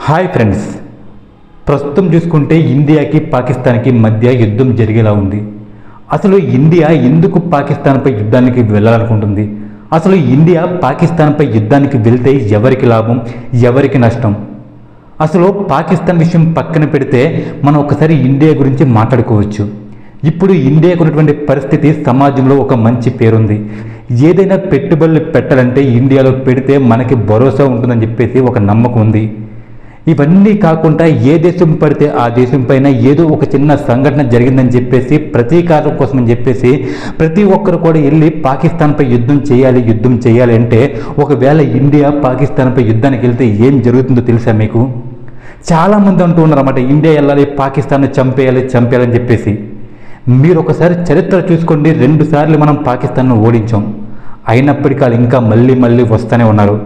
Hi friends, ప్రస్తుతం చూసుకుంటే ఇండియాకి పాకిస్తాన్కి మధ్య యుద్ధం జరిగేలా ఉంది. అసలు ఇండియా ఎందుకు పాకిస్తాన్పై యుద్ధానికి వెళ్ళాలనుకుంటుంది? అసలు ఇండియా పాకిస్తాన్పై యుద్ధానికి వెళ్తే ఎవరికి లాభం, ఎవరికి నష్టం? అసలు పాకిస్తాన్ విషయం పక్కన పెడితే మనం ఒకసారి ఇండియా గురించి మాట్లాడుకోవచ్చు. ఇప్పుడు ఇండియాకు ఉన్నటువంటి పరిస్థితి, సమాజంలో ఒక మంచి పేరుంది. ఏదైనా పెట్టుబడులు పెట్టాలంటే ఇండియాలో పెడితే మనకి భరోసా ఉంటుందని చెప్పేసి ఒక నమ్మకం ఉంది. ఇవన్నీ కాకుండా ఏ దేశం పడితే ఆ దేశం పైన ఏదో ఒక చిన్న సంఘటన జరిగిందని చెప్పేసి ప్రతీకారం కోసం అని చెప్పేసి ప్రతి ఒక్కరు కూడా వెళ్ళి పాకిస్తాన్పై యుద్ధం చేయాలి అంటే, ఒకవేళ ఇండియా పాకిస్తాన్పై యుద్ధానికి వెళ్తే ఏం జరుగుతుందో తెలుసా మీకు? చాలామంది అంటూ ఉన్నారు అన్నమాట, ఇండియా వెళ్ళాలి, పాకిస్తాన్ని చంపేయాలని చెప్పేసి. మీరు ఒకసారి చరిత్ర చూసుకోండి, 2 సార్లు మనం పాకిస్తాన్ను ఓడించాం. అయినప్పటికీ వాళ్ళు ఇంకా మళ్ళీ వస్తూనే ఉన్నారు.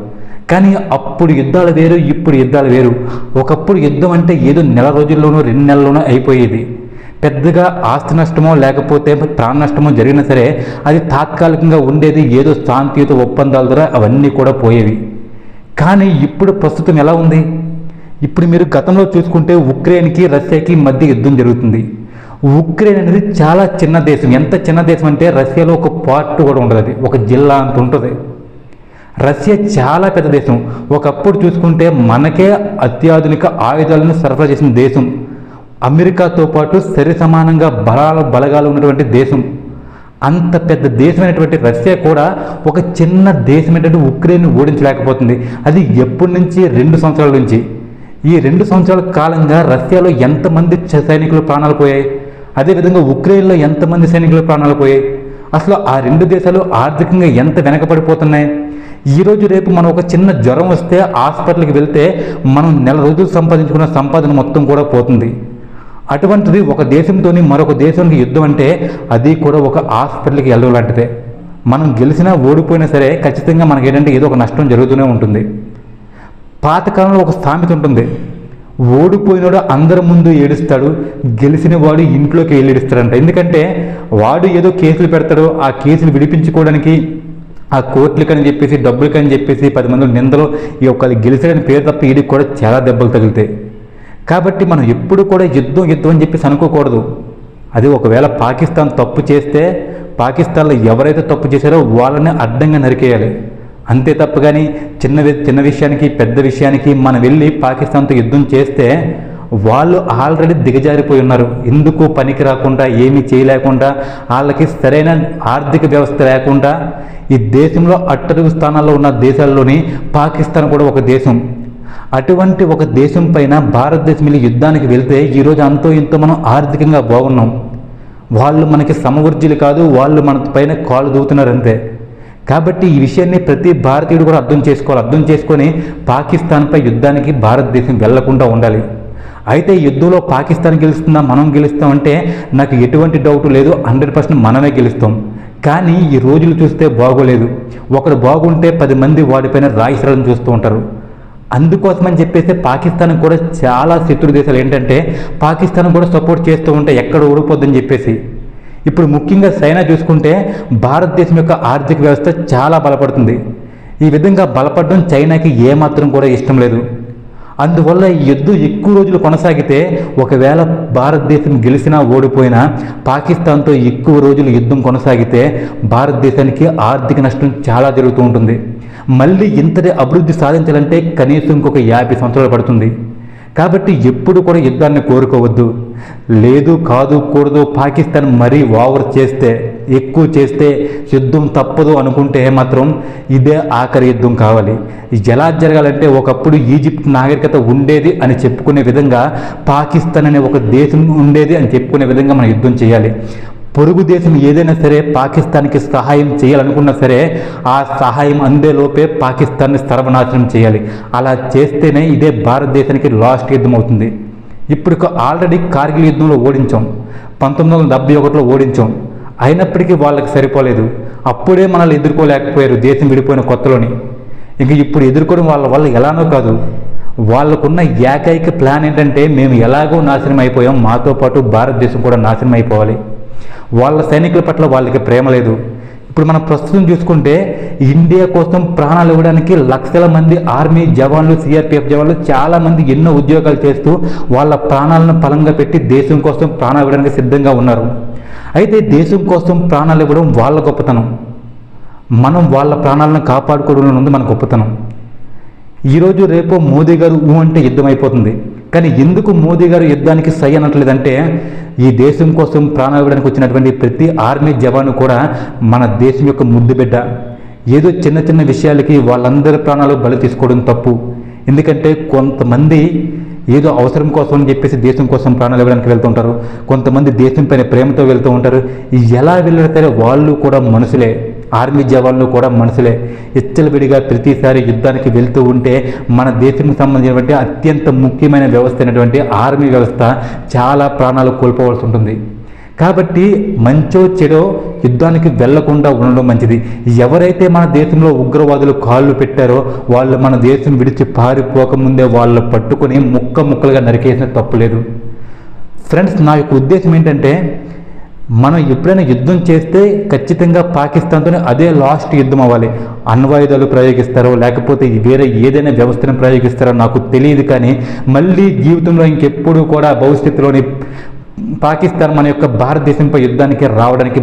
కానీ అప్పుడు యుద్ధాలు వేరు, ఇప్పుడు యుద్ధాలు వేరు. ఒకప్పుడు యుద్ధం అంటే ఏదో నెల రోజుల్లోనూ 2 నెలల్లోనూ అయిపోయేది. పెద్దగా ఆస్తి నష్టమో లేకపోతే ప్రాణ నష్టమో జరిగినా సరే అది తాత్కాలికంగా ఉండేది. ఏదో శాంతియుత ఒప్పందాల ద్వారా అవన్నీ కూడా పోయేవి. కానీ ఇప్పుడు ప్రస్తుతం ఎలా ఉంది? ఇప్పుడు మీరు గతంలో చూసుకుంటే ఉక్రెయిన్కి రష్యాకి మధ్య యుద్ధం జరుగుతుంది. ఉక్రెయిన్ అనేది చాలా చిన్న దేశం. ఎంత చిన్న దేశం అంటే రష్యాలో ఒక పార్ట్ కూడా ఉండదు, అది ఒక జిల్లా అంత ఉంటుంది. రష్యా చాలా పెద్ద దేశం. ఒకప్పుడు చూసుకుంటే మనకే అత్యాధునిక ఆయుధాలను సరఫరా చేసిన దేశం. అమెరికాతో పాటు సరి సమానంగా బలగాలు ఉన్నటువంటి దేశం. అంత పెద్ద దేశమైనటువంటి రష్యా కూడా ఒక చిన్న దేశం ఏంటంటే ఉక్రెయిన్ ఓడించలేకపోతుంది. అది ఎప్పటి నుంచి? 2 సంవత్సరాల నుంచి. ఈ 2 సంవత్సరాల కాలంగా రష్యాలో ఎంతమంది సైనికుల ప్రాణాలు పోయాయి, అదేవిధంగా ఉక్రెయిన్లో ఎంతమంది సైనికుల ప్రాణాలు పోయాయి. అసలు ఆ 2 దేశాలు ఆర్థికంగా ఎంత వెనకబడిపోతున్నాయి. ఈరోజు రేపు మనం ఒక చిన్న జ్వరం వస్తే హాస్పిటల్కి వెళ్తే మనం నెల రోజులు సంపాదించుకున్న సంపాదన మొత్తం కూడా పోతుంది. అటువంటిది ఒక దేశంతో మరొక దేశానికి యుద్ధం అంటే అది కూడా ఒక హాస్పిటల్కి వెళ్ళడం లాంటిదే. మనం గెలిచినా ఓడిపోయినా సరే ఖచ్చితంగా మనకి ఏంటంటే ఏదో ఒక నష్టం జరుగుతూనే ఉంటుంది. పాతకాలంలో ఒక సామెత ఉంటుంది, ఓడిపోయినాడు అందరి ముందు ఏడుస్తాడు, గెలిచిన వాడు ఇంట్లోకి వెళ్ళి ఏడుస్తాడంట. ఎందుకంటే వాడు ఏదో కేసులు పెడతాడు, ఆ కేసులు విడిపించుకోవడానికి ఆ కోర్టులకని చెప్పేసి డబ్బులకని చెప్పేసి 10 మంది నిందలు ఈ ఒక్క గెలిచాడని పేరు తప్ప వీడికి కూడా చాలా దెబ్బలు తగులుతాయి. కాబట్టి మనం ఎప్పుడు కూడా యుద్ధం అని చెప్పేసి అనుకోకూడదు. అది ఒకవేళ పాకిస్తాన్ తప్పు చేస్తే పాకిస్తాన్లో ఎవరైతే తప్పు చేశారో వాళ్ళని అడ్డంగా నరికేయాలి. అంతే తప్ప కానీ చిన్న విషయానికి పెద్ద విషయానికి మనం వెళ్ళి పాకిస్తాన్తో యుద్ధం చేస్తే వాళ్ళు ఆల్రెడీ దిగజారిపోయి ఉన్నారు. ఎందుకు పనికి రాకుండా, ఏమీ చేయలేకుండా, వాళ్ళకి సరైన ఆర్థిక వ్యవస్థ లేకుండా ఈ దేశంలో అట్టడుగు స్థానాల్లో ఉన్న దేశాల్లోని పాకిస్తాన్ కూడా ఒక దేశం. అటువంటి ఒక దేశం పైన భారతదేశం వెళ్ళి యుద్ధానికి వెళ్తే ఈరోజు అంతో ఇంతో మనం ఆర్థికంగా బాగున్నాం. వాళ్ళు మనకి సమవర్జీలు కాదు, వాళ్ళు మన పైన కాలు దూతున్నారు అంతే. కాబట్టి ఈ విషయాన్ని ప్రతి భారతీయుడు కూడా అర్థం చేసుకొని పాకిస్తాన్పై యుద్ధానికి భారతదేశం వెళ్లకుండా ఉండాలి. అయితే ఈ యుద్ధంలో పాకిస్తాన్ గెలుస్తుందా, మనం గెలుస్తామంటే నాకు ఎటువంటి డౌట్ లేదు, 100% మనమే గెలుస్తాం. కానీ ఈ రోజులు చూస్తే బాగోలేదు. ఒకడు బాగుంటే 10 మంది వాడిపైన రాయిసరాలను చూస్తూ ఉంటారు. అందుకోసమని చెప్పేసి పాకిస్తాన్ కూడా చాలా శత్రు దేశాలు ఏంటంటే పాకిస్తాన్ కూడా సపోర్ట్ చేస్తూ ఉంటాయి, ఎక్కడ ఓడిపోద్దని చెప్పేసి. ఇప్పుడు ముఖ్యంగా చైనా చూసుకుంటే భారతదేశం యొక్క ఆర్థిక వ్యవస్థ చాలా బలపడుతుంది. ఈ విధంగా బలపడడం చైనాకి ఏమాత్రం కూడా ఇష్టం లేదు. అందువల్ల ఈ యుద్ధం ఎక్కువ రోజులు కొనసాగితే, ఒకవేళ భారతదేశం గెలిచినా ఓడిపోయినా పాకిస్తాన్తో ఎక్కువ రోజులు యుద్ధం కొనసాగితే భారతదేశానికి ఆర్థిక నష్టం చాలా జరుగుతూ ఉంటుంది. మళ్ళీ ఇంతటి అభివృద్ధి సాధించాలంటే కనీసం ఇంకొక 50 సంవత్సరాలు పడుతుంది. కాబట్టి ఎప్పుడు కూడా యుద్ధాన్ని కోరుకోవద్దు. లేదు కాదు కూడదు, పాకిస్తాన్ మరీ ఓవర్ చేస్తే, ఎక్కువ చేస్తే యుద్ధం తప్పదు అనుకుంటే మాత్రం ఇదే ఆఖరి యుద్ధం కావాలి. ఎలా జరగాలంటే ఒకప్పుడు ఈజిప్ట్ నాగరికత ఉండేది అని చెప్పుకునే విధంగా పాకిస్తాన్ అనే ఒక దేశం ఉండేది అని చెప్పుకునే విధంగా మనం యుద్ధం చేయాలి. పొరుగు దేశం ఏదైనా సరే పాకిస్తాన్కి సహాయం చేయాలనుకున్నా సరే ఆ సహాయం అందేలోపే పాకిస్తాన్ని సర్వనాశనం చేయాలి. అలా చేస్తేనే ఇదే భారతదేశానికి లాస్ట్ యుద్ధం అవుతుంది. ఇప్పుడు ఆల్రెడీ కార్గిల్ యుద్ధంలో ఓడించాం, 1971లో ఓడించాం. అయినప్పటికీ వాళ్ళకి సరిపోలేదు. అప్పుడే మనల్ని ఎదుర్కోలేకపోయారు దేశం విడిపోయిన కొత్తలోని. ఇంక ఇప్పుడు ఎదుర్కోవడం వాళ్ళ వల్ల ఎలానో కాదు. వాళ్ళకున్న ఏకైక ప్లాన్ ఏంటంటే మేము ఎలాగో నాశనం అయిపోయాం, మాతో పాటు భారతదేశం కూడా నాశనం అయిపోవాలి. వాళ్ళ సైనికుల పట్ల వాళ్ళకి ప్రేమ లేదు. ఇప్పుడు మనం ప్రస్తుతం చూసుకుంటే ఇండియా కోసం ప్రాణాలు ఇవ్వడానికి లక్షల మంది ఆర్మీ జవాన్లు, సిఆర్పిఎఫ్ జవాన్లు చాలామంది ఎన్నో ఉద్యోగాలు చేస్తూ వాళ్ళ ప్రాణాలను పలంగా పెట్టి దేశం కోసం ప్రాణాలు ఇవ్వడానికి సిద్ధంగా ఉన్నారు. అయితే దేశం కోసం ప్రాణాలు ఇవ్వడం వాళ్ళ గొప్పతనం, మనం వాళ్ళ ప్రాణాలను కాపాడుకోవడం ఉంది మన గొప్పతనం. ఈరోజు రేపు మోదీ గారు అంటే యుద్ధం అయిపోతుంది. కానీ ఎందుకు మోదీ గారు యుద్ధానికి సై అనట్లేదంటే, ఈ దేశం కోసం ప్రాణాలు ఇవ్వడానికి వచ్చినటువంటి ప్రతి ఆర్మీ జవాను కూడా మన దేశం యొక్క ముద్దు బిడ్డ. ఏదో చిన్న చిన్న విషయాలకి వాళ్ళందరి ప్రాణాలు బలి తీసుకోవడం తప్పు. ఎందుకంటే కొంతమంది ఏదో అవసరం కోసం అని చెప్పేసి దేశం కోసం ప్రాణాలు ఇవ్వడానికి వెళ్తూ ఉంటారు, కొంతమంది దేశం పైన ప్రేమతో వెళ్తూ ఉంటారు. ఎలా వెళ్ళితే వాళ్ళు కూడా మనుషులే, ఆర్మీ జవాన్లు కూడా మనుషులే. విడిగా ప్రతిసారి యుద్ధానికి వెళ్తూ ఉంటే మన దేశానికి సంబంధించినటువంటి అత్యంత ముఖ్యమైన వ్యవస్థ అయినటువంటి ఆర్మీ వ్యవస్థ చాలా ప్రాణాలు కోల్పోవాల్సి ఉంటుంది. కాబట్టి మంచో చెడో యుద్ధానికి వెళ్లకుండా ఉండడం మంచిది. ఎవరైతే మన దేశంలో ఉగ్రవాదులు కాళ్ళు పెట్టారో వాళ్ళు మన దేశం విడిచి పారిపోకముందే వాళ్ళు పట్టుకొని ముక్కలుగా నరికేసిన తప్పులేదు. ఫ్రెండ్స్, నా యొక్క ఉద్దేశం ఏంటంటే, మనం ఎప్పుడైనా యుద్ధం చేస్తే ఖచ్చితంగా పాకిస్తాన్తోనే అదే లాస్ట్ యుద్ధం అవ్వాలి. అణ్వాయుధాలు ప్రయోగిస్తారో లేకపోతే వేరే ఏదైనా వ్యవస్థను ప్రయోగిస్తారో నాకు తెలియదు, కానీ మళ్ళీ జీవితంలో ఇంకెప్పుడు కూడా భవిష్యత్తులోని పాకిస్తాన్ మన యొక్క భారతదేశంపై యుద్ధానికి రావడానికి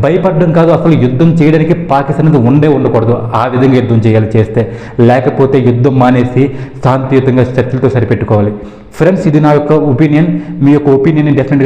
భయపడడం కాదు, అసలు యుద్ధం చేయడానికి పాకిస్తాన్ ఉండకూడదు. ఆ విధంగా యుద్ధం చేయాలి. చేస్తే లేకపోతే యుద్ధం మానేసి శాంతియుతంగా చర్చలతో సరిపెట్టుకోవాలి. ఫ్రెండ్స్, ఇది నా యొక్క ఒపీనియన్. మీ యొక్క ఒపీనియన్ డెఫినెట్గా